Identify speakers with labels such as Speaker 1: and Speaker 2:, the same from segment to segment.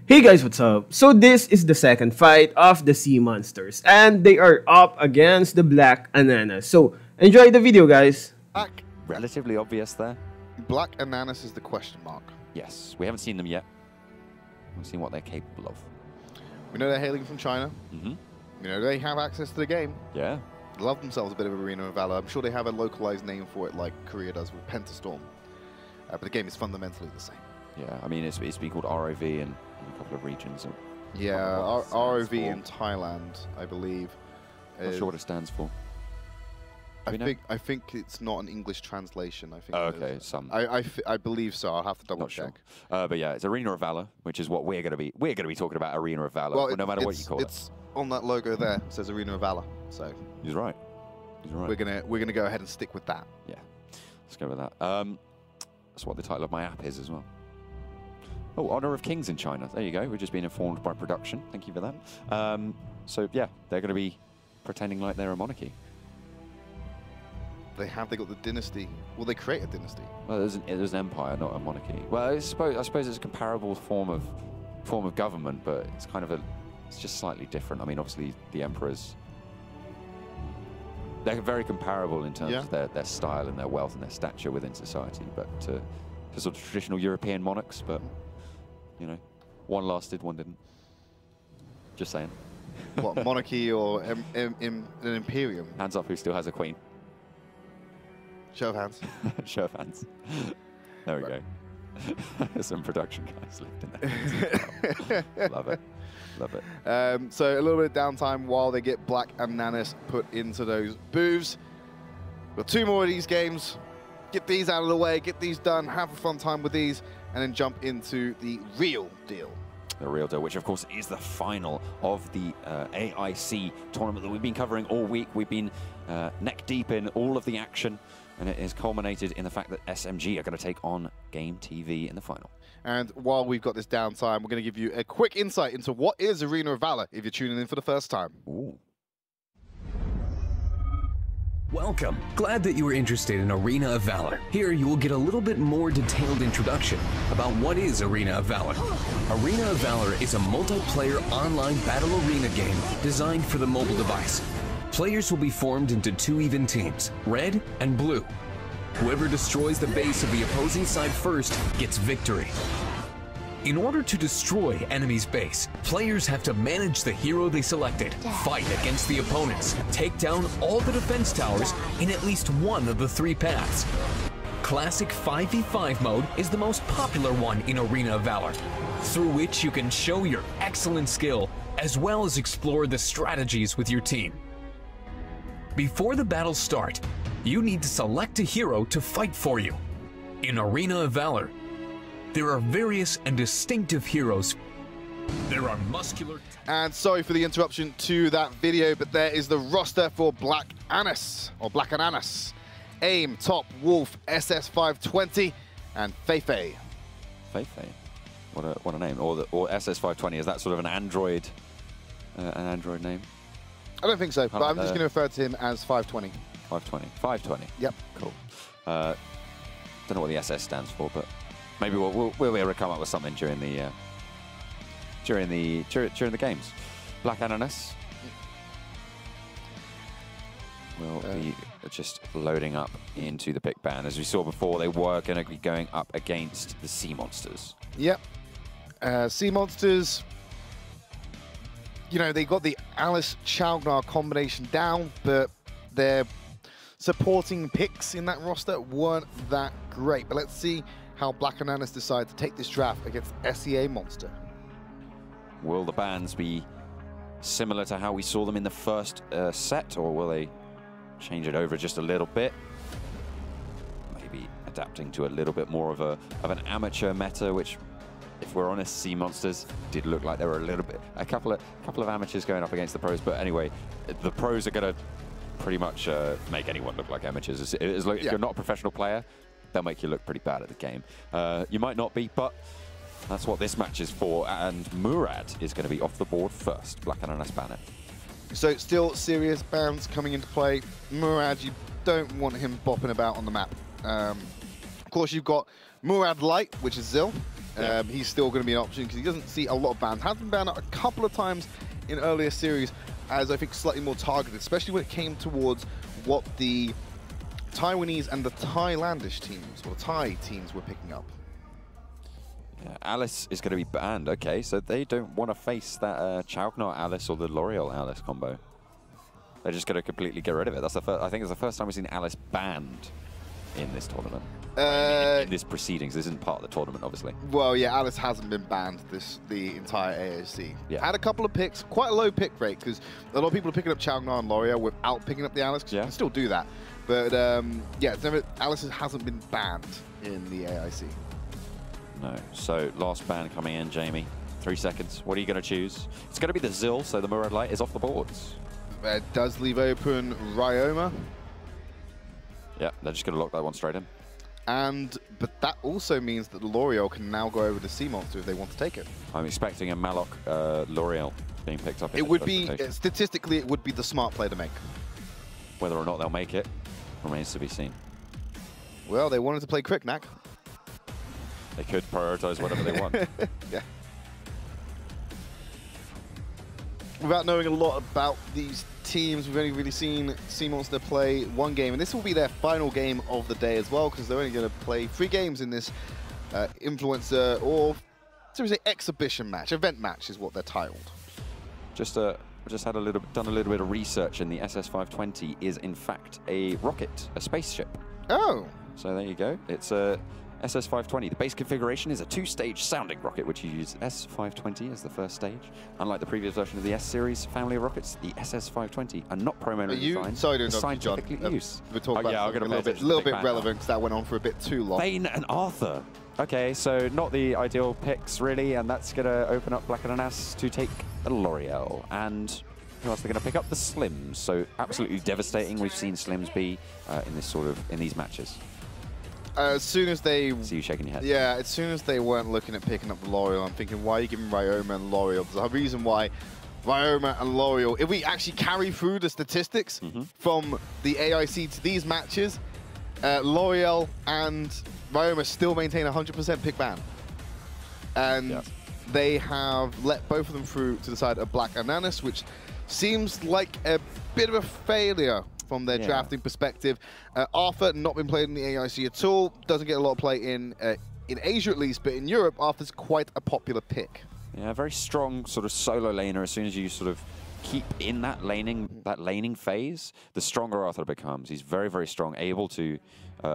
Speaker 1: Hey guys, what's up? So this is the second fight of the Sea Monsters, and they are up against the Black Ananas. So enjoy the video, guys.
Speaker 2: Black,
Speaker 3: Relatively obvious there.
Speaker 2: Black Ananas is the question mark.
Speaker 3: Yes, we haven't seen them yet. We've seen what they're capable of.
Speaker 2: We know they're hailing from China.
Speaker 3: Mm-hmm.
Speaker 2: We know they have access to the game.
Speaker 3: Yeah.
Speaker 2: They love themselves a bit of Arena of Valor. I'm sure they have a localized name for it like Korea does with Pentastorm. But the game is fundamentally the same.
Speaker 3: Yeah, I mean, it's been called ROV in a couple of regions.
Speaker 2: Yeah, ROV in Thailand, I believe.
Speaker 3: Not sure what it stands for.
Speaker 2: I think it's not an English translation. I think.
Speaker 3: Oh, okay, some.
Speaker 2: I believe so. I'll have to double check.
Speaker 3: Sure. But yeah, it's Arena of Valor, which is what we're gonna be talking about. Arena of Valor. Well, no matter what you call it. It's
Speaker 2: on that logo there. It says Arena of Valor. So
Speaker 3: he's right. He's right.
Speaker 2: We're gonna go ahead and stick with that.
Speaker 3: Yeah, let's go with that. That's what the title of my app is as well. Oh, Honor of Kings in China. There you go. We've just been informed by production. Thank you for that. So yeah, they're going to be pretending like they're a monarchy.
Speaker 2: They got the dynasty. Well, they create a dynasty.
Speaker 3: Well, there's an empire, not a monarchy. Well, I suppose it's a comparable form of government, but it's kind of it's just slightly different. I mean, obviously the emperors, they're very comparable in terms of their style and their wealth and their stature within society, but to sort of traditional European monarchs. But you know, one lasted, one didn't. Just saying.
Speaker 2: What, monarchy or an imperium?
Speaker 3: Hands up who still has a queen.
Speaker 2: Show of hands.
Speaker 3: Show of hands. There we go. There's some production guys left in there. Love it. Love it.
Speaker 2: So a little bit of downtime while they get Black Ananas put into those booths. Got two more of these games. Get these out of the way, get these done, have a fun time with these, and then jump into the real deal.
Speaker 3: The real deal, which of course is the final of the AIC tournament that we've been covering all week. We've been neck deep in all of the action, and it has culminated in the fact that SMG are going to take on Game TV in the final.
Speaker 2: And while we've got this downtime, we're going to give you a quick insight into what is Arena of Valor if you're tuning in for the first time.
Speaker 3: Ooh.
Speaker 4: Welcome. Glad that you were interested in Arena of Valor. Here you will get a little bit more detailed introduction about what is Arena of Valor. Arena of Valor is a multiplayer online battle arena game designed for the mobile device. Players will be formed into two even teams, red and blue. Whoever destroys the base of the opposing side first gets victory. In order to destroy enemy's base, players have to manage the hero they selected, fight against the opponents, take down all the defense towers in at least one of the three paths. Classic 5v5 mode is the most popular one in Arena of Valor, through which you can show your excellent skill as well as explore the strategies with your team. Before the battles start, you need to select a hero to fight for you. In Arena of Valor, there are various and distinctive heroes. There are muscular...
Speaker 2: And sorry for the interruption to that video, but there is the roster for Black Ananas, or Black Ananas. AIM, Top, Wolf, SS520, and Feifei.
Speaker 3: Feifei? What a name. Or SS520, is that sort of an Android name?
Speaker 2: I don't think so, but I'm just going to refer to him as 520.
Speaker 3: 520. 520. Yep. Cool. Don't know what the SS stands for, but maybe we'll be able to come up with something during the games. Black Ananas will be just loading up into the pick ban. As we saw before, they were going to be going up against the Sea Monsters. Yep.
Speaker 2: Sea Monsters, you know, they got the Alice Chalgnar combination down, but their supporting picks in that roster weren't that great. But let's see how Black Ananas decide to take this draft against SEA Monster.
Speaker 3: Will the bans be similar to how we saw them in the first set, or will they change it over just a little bit? Maybe adapting to a little bit more of an amateur meta, which, if we're honest, Sea Monsters did look like there were a couple of amateurs going up against the pros. But anyway, the pros are going to pretty much make anyone look like amateurs. If you're not a professional player, they'll make you look pretty bad at the game. You might not be, but that's what this match is for. And Murad is going to be off the board first. Black Ananas banner.
Speaker 2: So still serious bans coming into play. Murad, you don't want him bopping about on the map. Of course, you've got Murad Light, which is Zil. he's still going to be an option because he doesn't see a lot of bans. Has been banned a couple of times in earlier series as I think slightly more targeted, especially when it came towards what the Taiwanese and the Thailandish teams, or Thai teams, were picking up.
Speaker 3: Yeah, Alice is going to be banned. Okay, so they don't want to face that Chauknar Alice or the L'Oreal Alice combo. They're just going to completely get rid of it. That's the first, I think it's the first time we've seen Alice banned in this tournament. In this proceedings. This isn't part of the tournament, obviously.
Speaker 2: Well, yeah, Alice hasn't been banned the entire AOC.
Speaker 3: Yeah.
Speaker 2: Had a couple of picks, quite a low pick rate, because a lot of people are picking up Chauknar and L'Oreal without picking up the Alice, because you can still do that. But yeah, Alice hasn't been banned in the AIC.
Speaker 3: No. So last ban coming in, Jamie. 3 seconds. What are you going to choose? It's going to be the Zill, so the Murad Light is off the boards.
Speaker 2: It does leave open Ryoma.
Speaker 3: Yeah, they're just going to lock that one straight in.
Speaker 2: But that also means that the L'Oreal can now go over the Sea Monster if they want to take it.
Speaker 3: I'm expecting a Malok L'Oreal being picked up.
Speaker 2: It would be, statistically, it would be the smart play to make.
Speaker 3: Whether or not they'll make it remains to be seen.
Speaker 2: Well, they wanted to play Kriknak.
Speaker 3: They could prioritize whatever they want.
Speaker 2: Yeah. Without knowing a lot about these teams, we've only really seen Sea Monster play one game, and this will be their final game of the day as well, because they're only going to play 3 games in this influencer or seriously exhibition match, event match is what they're titled.
Speaker 3: Just done a little bit of research, and the SS520 is in fact a rocket, a spaceship.
Speaker 2: Oh.
Speaker 3: So there you go. It's a SS520. The base configuration is a 2-stage sounding rocket, which you use S520 as the first stage. Unlike the previous version of the S-series family of rockets, the SS520 are not primarily designed for scientific use.
Speaker 2: We're talking about
Speaker 3: a
Speaker 2: little bit relevant because that went on for a bit too long.
Speaker 3: Thane and Arthur. Okay, so not the ideal picks, really, and that's going to open up Black Ananas to take a L'Oreal. And who else? They're going to pick up the Slims. So absolutely devastating. We've seen Slims be in these matches.
Speaker 2: As soon as they...
Speaker 3: See you shaking your head.
Speaker 2: Yeah, as soon as they weren't looking at picking up the L'Oreal, I'm thinking, why are you giving Ryoma and L'Oreal? There's a reason why Ryoma and L'Oreal, if we actually carry through the statistics from the AIC to these matches, L'Oreal and Ryoma still maintain 100% pick ban. And they have let both of them through to the side of Black Ananas, which seems like a bit of a failure from their drafting perspective. Arthur, not been played in the AIC at all, doesn't get a lot of play in Asia at least, but in Europe, Arthur's quite a popular pick.
Speaker 3: Yeah, very strong sort of solo laner. As soon as you sort of keep in that laning phase, the stronger Arthur becomes. He's very, very strong, able to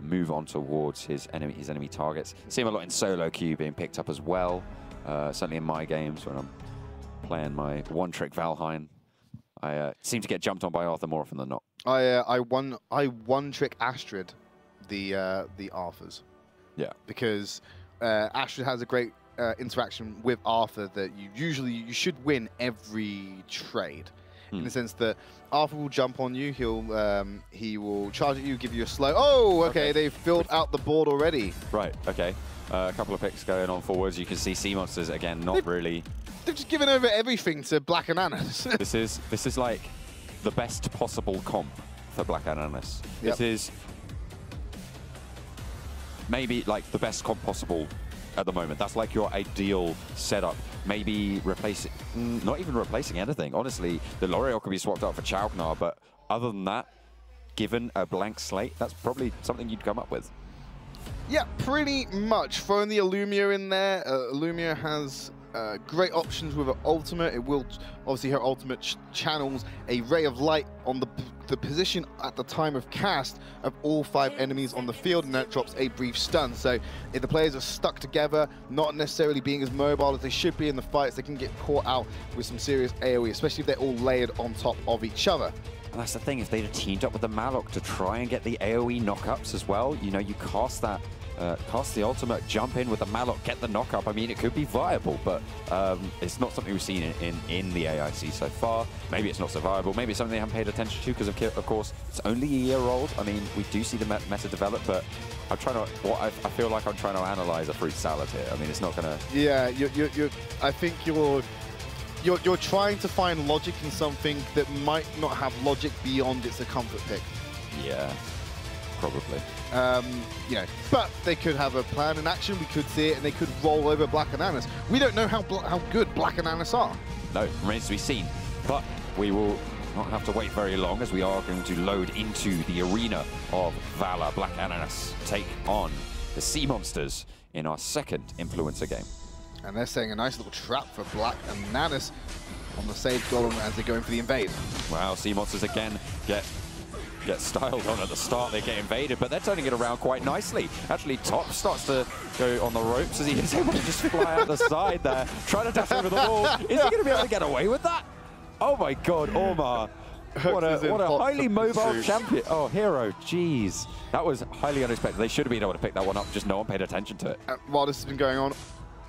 Speaker 3: move on towards his enemy targets. See him a lot in solo queue being picked up as well. Certainly in my games when I'm playing my one-trick Valheim, I seem to get jumped on by Arthur more often than not.
Speaker 2: I one-trick Astrid the Arthurs. Yeah. Because Astrid has a great interaction with Arthur that you should win every trade. In the sense that Arthur will jump on you, he will charge at you, give you a slow. Oh, okay, they've filled out the board already.
Speaker 3: Right, okay. A couple of picks going on forwards. You can see Sea Monsters again, really.
Speaker 2: They've just given over everything to Black Ananas.
Speaker 3: This is like the best possible comp for Black Ananas.
Speaker 2: Yep.
Speaker 3: This is maybe like the best comp possible at the moment. That's like your ideal setup. Maybe replacing, not even replacing anything. Honestly, the L'Oreal could be swapped out for Chauknar, but other than that, given a blank slate, that's probably something you'd come up with.
Speaker 2: Yeah, pretty much. Throwing the Illumia in there. Illumia has great options with her ultimate. It will, obviously her ultimate channels a ray of light on the position at the time of cast of all 5 enemies on the field, and that drops a brief stun. So if the players are stuck together, not necessarily being as mobile as they should be in the fights, they can get caught out with some serious AoE, especially if they're all layered on top of each other.
Speaker 3: And that's the thing, if they'd have teamed up with the Malok to try and get the AoE knockups as well, you know, you cast that, cast the ultimate, jump in with the Malok, get the knockup. I mean, it could be viable, but it's not something we've seen in the AIC so far. Maybe it's not so viable. Maybe it's something they haven't paid attention to because, of course, it's only a year old. I mean, we do see the meta develop, but I'm trying to, I feel like I'm trying to analyze a fruit salad here. I mean, it's not going to...
Speaker 2: Yeah, I think you're trying to find logic in something that might not have logic beyond it's a comfort pick.
Speaker 3: Yeah. probably.
Speaker 2: You know, but they could have a plan in action. We could see it, and they could roll over Black Ananas. We don't know how good Black Ananas are.
Speaker 3: No, remains to be seen. But we will not have to wait very long, as we are going to load into the arena of Valor. Black Ananas take on the Sea Monsters in our second Influencer game.
Speaker 2: And they're setting a nice little trap for Black Ananas on the Sage Golem as they go in for the invade.
Speaker 3: Wow, Sea Monsters again get styled on at the start. They get invaded, but they're turning it around quite nicely. Actually, Top starts to go on the ropes as he is able to just fly out the side there, trying to dash over the wall. Is he going to be able to get away with that? Oh my God, Ormar. What a highly mobile champion. Oh, hero, jeez. That was highly unexpected. They should have been able to pick that one up, just no one paid attention to it.
Speaker 2: While this has been going on,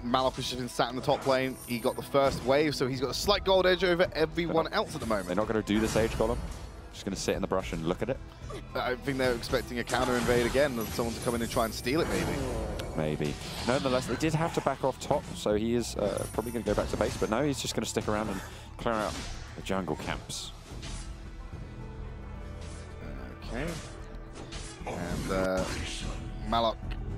Speaker 2: Malok has just been sat in the top lane. He got the first wave, so he's got a slight gold edge over everyone else at the moment.
Speaker 3: They're not going to do the Sage Golem. Just going to sit in the brush and look at it.
Speaker 2: I think they're expecting a counter invade again, and someone to come in and try and steal it, maybe.
Speaker 3: Maybe. Nonetheless, they did have to back off Top, so he is probably going to go back to base, but no, he's just going to stick around and clear out the jungle camps.
Speaker 2: Okay. And Malok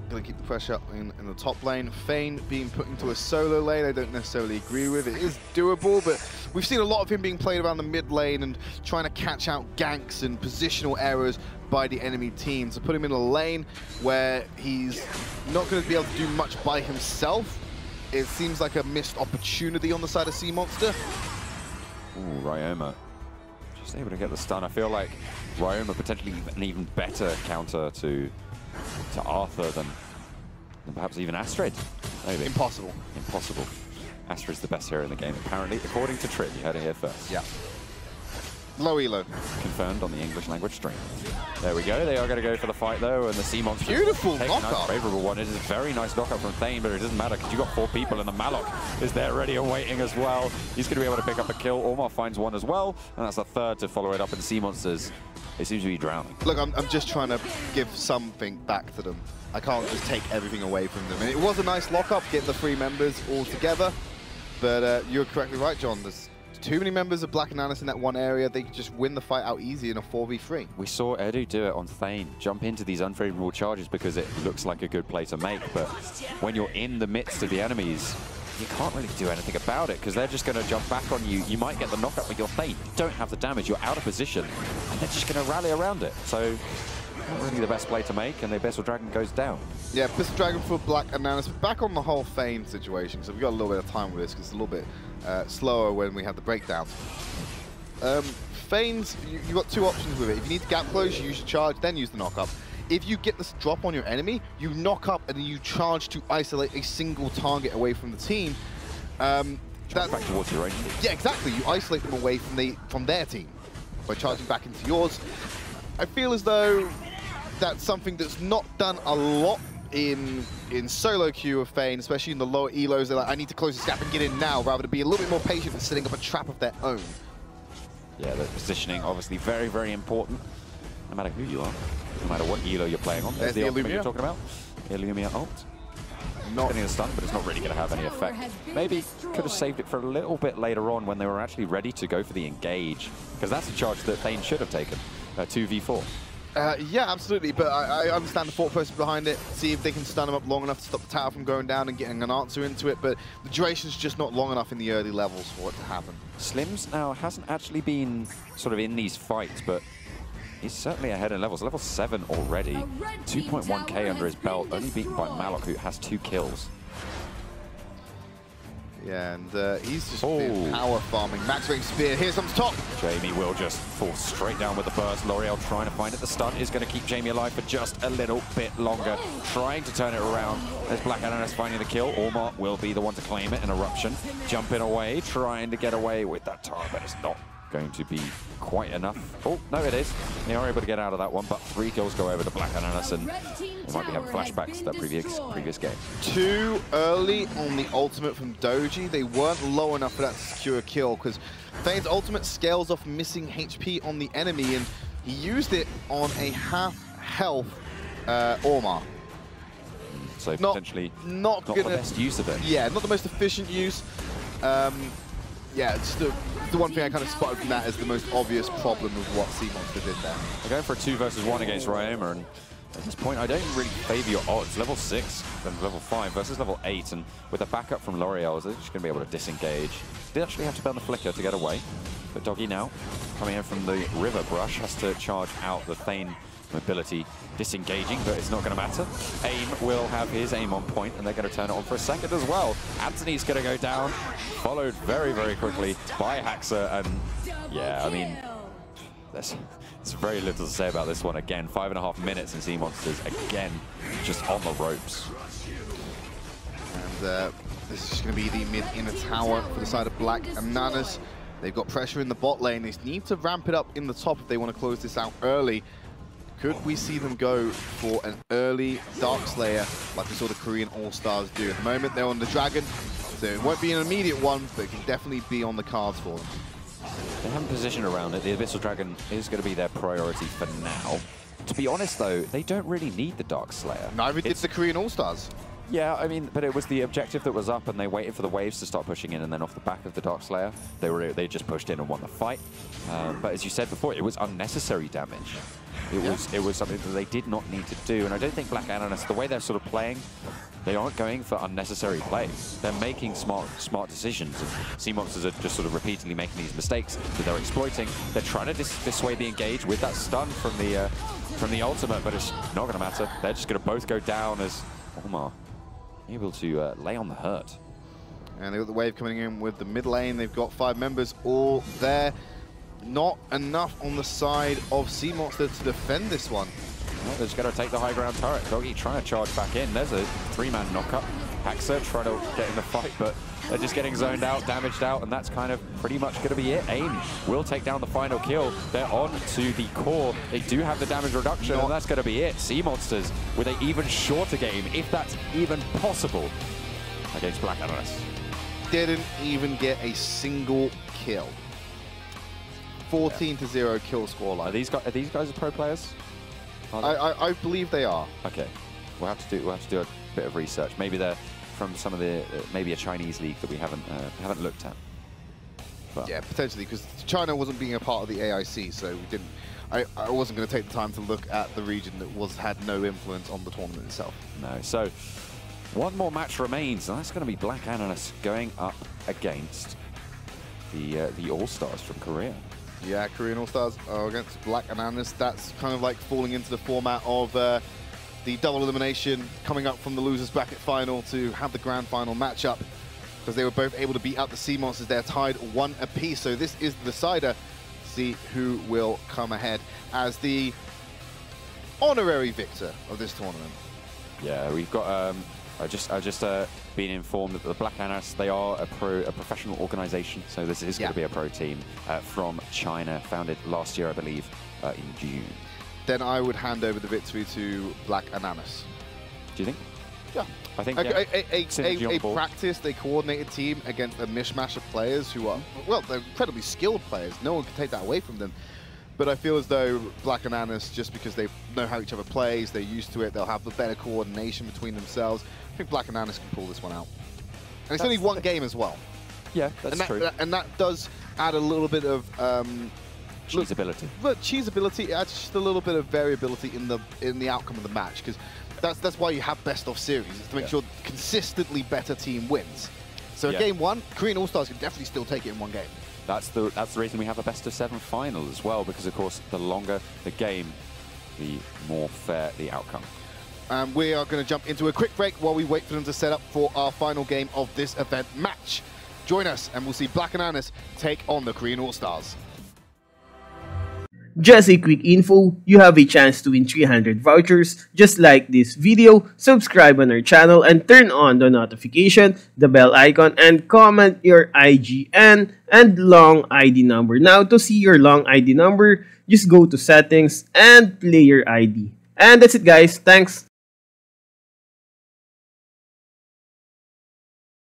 Speaker 2: going to keep the pressure up in the top lane. Fane being put into a solo lane, I don't necessarily agree with. It is doable, but we've seen a lot of him being played around the mid lane and trying to catch out ganks and positional errors by the enemy team. So put him in a lane where he's not going to be able to do much by himself. It seems like a missed opportunity on the side of Sea Monster.
Speaker 3: Ooh, Ryoma. Just able to get the stun. I feel like Ryoma potentially an even better counter to Arthur than perhaps even Astrid. Maybe.
Speaker 2: Impossible.
Speaker 3: Impossible. Astrid's the best hero in the game, apparently, according to Trid. You heard it here first.
Speaker 2: Yeah. Low elo.
Speaker 3: Confirmed on the English language stream. There we go. They are going to go for the fight, though, and the Sea Monsters
Speaker 2: beautiful
Speaker 3: take
Speaker 2: knockup.
Speaker 3: A nice favorable one. It is a very nice knockup from Thane, but it doesn't matter because you've got 4 people, and the Malok is there ready and waiting as well. He's going to be able to pick up a kill. Ormar finds one as well, and that's the third to follow it up, and the Sea Monsters, they seem to be drowning.
Speaker 2: Look, I'm just trying to give something back to them. I can't just take everything away from them. And it was a nice lockup, getting the 3 members all together. But you're correctly right, John. There's too many members of Black Ananas in that one area. They could just win the fight out easy in a 4v3.
Speaker 3: We saw Edu do it on Thane, jump into these unfavorable charges because it looks like a good play to make. But when you're in the midst of the enemies, you can't really do anything about it because they're just going to jump back on you. You might get the knockup with your Thane. You don't have the damage. You're out of position. And they're just going to rally around it. So not really the best play to make, and the Abyssal Dragon goes down. Yeah,
Speaker 2: Abyssal Dragon for Black Ananas. Back on the whole Fane situation, so we've got a little bit of time with this because it's a little bit slower when we have the breakdown. Fane's, you've got 2 options with it. If you need to gap close, you use your charge, then use the knockup. If you get this drop on your enemy, you knock up and then you charge to isolate a single target away from the team.
Speaker 3: That's back towards your own team.
Speaker 2: Yeah, exactly. You isolate them away from their team by charging back into yours. I feel as though that's something that's not done a lot in solo queue of Fane, especially in the lower elos. They're like, I need to close this gap and get in now, rather than be a little bit more patient and setting up a trap of their own.
Speaker 3: Yeah, the positioning obviously very, very important, no matter who you are, no matter what elo you're playing on. There's the ultimate you're talking about. Illumia ult. Not getting a stun, but it's not really going to have any effect. Maybe could have saved it for a little bit later on when they were actually ready to go for the engage, because that's a charge that Thane should have taken, 2v4.
Speaker 2: Yeah, absolutely, but I understand the thought process behind it. See if they can stun him up long enough to stop the tower from going down and getting an answer into it, but the duration's just not long enough in the early levels for it to happen.
Speaker 3: Slims now hasn't actually been sort of in these fights, but he's certainly ahead in levels. Level 7 already, 2.1k under his belt, only beaten by Malok, who has 2 kills.
Speaker 2: Yeah, and he's just been power farming. Max range spear, here's some top.
Speaker 3: Jamie will just fall straight down with the burst. L'Oreal trying to find it. The stun is going to keep Jamie alive for just a little bit longer. Trying to turn it around. There's Black Ananas finding the kill. Ormar will be the one to claim it in Eruption. Jumping away, trying to get away with that tower, but it's not going to be quite enough. Oh, no, it is. They are able to get out of that one, but 3 kills go over to Black Ananas, and they might be having flashbacks to that previous game.
Speaker 2: Too early on the ultimate from Doji. They weren't low enough for that to secure a kill, because Fane's ultimate scales off missing HP on the enemy, and he used it on a half-health Ormar.
Speaker 3: So potentially not the best use of it.
Speaker 2: Yeah, not the most efficient use. Yeah, it's the one thing I kind of spotted from that as the most obvious problem of what Sea Monster did there.
Speaker 3: They're going for a 2 versus 1 against Ryoma, and at this point, I don't really favor your odds. Level 6 and level 5 versus level 8, and with a backup from L'Oreal, they're just going to be able to disengage. They actually have to burn the flicker to get away. But Doggy now, coming in from the river brush, has to charge out the Thane mobility, disengaging, but it's not going to matter. Aim will have his aim on point, and they're going to turn it on for a second as well. Anthony's going to go down, followed very, very quickly by Haxa, and yeah, I mean, there's very little to say about this one. Again, 5.5 minutes, and Sea Monsters again just on the ropes.
Speaker 2: And this is just going to be the mid-inner tower for the side of Black Ananas. They've got pressure in the bot lane. They need to ramp it up in the top if they want to close this out early. Could we see them go for an early Darkslayer like we saw the Korean All-Stars do? At the moment, they're on the Dragon, so it won't be an immediate one, but it can definitely be on the cards for them.
Speaker 3: They haven't positioned around it. The Abyssal Dragon is going to be their priority for now. To be honest, though, they don't really need the Darkslayer.
Speaker 2: Neither did the Korean All-Stars.
Speaker 3: Yeah, I mean, but it was the objective that was up, and they waited for the waves to start pushing in, and then off the back of the Darkslayer, they just pushed in and won the fight. But as you said before, it was unnecessary damage. It was something that they did not need to do, and I don't think Black Ananas, the way they're sort of playing, they aren't going for unnecessary plays. They're making smart decisions, and Sea Monsters are just sort of repeatedly making these mistakes that they're exploiting. They're trying to dissuade the engage with that stun from the ultimate, but it's not going to matter. They're just going to both go down as Omar able to lay on the hurt.
Speaker 2: And they've got the wave coming in with the mid lane. They've got 5 members all there. Not enough on the side of Sea Monster to defend this one.
Speaker 3: Well, they're just going to take the high ground turret. Doggy trying to charge back in. There's a 3-man knockup. Haxa trying to get in the fight, but they're just getting zoned out, damaged out, and that's kind of pretty much going to be it. AIM will take down the final kill. They're on to the core. They do have the damage reduction, and that's going to be it. Sea Monsters with an even shorter game, if that's even possible, against Black Ananas.
Speaker 2: Didn't even get a single kill. 14-0 kill scoreline.
Speaker 3: Are these guys pro players?
Speaker 2: I believe they are.
Speaker 3: Okay, we'll have to do a bit of research. Maybe they're from some of the maybe a Chinese league that we haven't looked at. But
Speaker 2: yeah, potentially, because China wasn't being a part of the AIC, so we didn't. I wasn't going to take the time to look at the region that had no influence on the tournament itself.
Speaker 3: No. So one more match remains, and that's going to be Black Ananas going up against the All-Stars from Korea.
Speaker 2: Yeah, Korean All-Stars against Black Ananas. That's kind of like falling into the format of the double elimination, coming up from the losers bracket final to have the grand final matchup, because they were both able to beat out the Sea Monsters. They're tied 1 apiece, so this is the decider. See who will come ahead as the honorary victor of this tournament.
Speaker 3: Yeah, we've got. I just been informed that the Black Ananas, they are a professional organization, so this is going to be a pro team from China, founded last year, I believe, in June.
Speaker 2: Then I would hand over the victory to Black Ananas.
Speaker 3: Do you think?
Speaker 2: Yeah.
Speaker 3: I think
Speaker 2: a practiced, a coordinated team against a mishmash of players who are, well, they're incredibly skilled players. No one can take that away from them. But I feel as though Black Ananas, just because they know how each other plays, they're used to it, they'll have the better coordination between themselves. I think Black Ananas can pull this one out. And it's only one game as well.
Speaker 3: Yeah, that's true.
Speaker 2: And that does add a little bit of
Speaker 3: cheesability.
Speaker 2: But cheesability adds just a little bit of variability in the outcome of the match, because that's why you have best of series, is to make sure consistently better team wins. So game 1, Korean All-Stars can definitely still take it in one game.
Speaker 3: That's the reason we have a best of 7 final as well, because of course the longer the game, the more fair the outcome.
Speaker 2: We are going to jump into a quick break while we wait for them to set up for our final game of this event match. Join us and we'll see Black Ananas take on the Korean All-Stars.
Speaker 1: Just a quick info, you have a chance to win 300 vouchers. Just like this video, subscribe on our channel and turn on the notification, the bell icon, and comment your IGN and long ID number. Now, to see your long ID number, just go to settings and player ID. And that's it, guys. Thanks.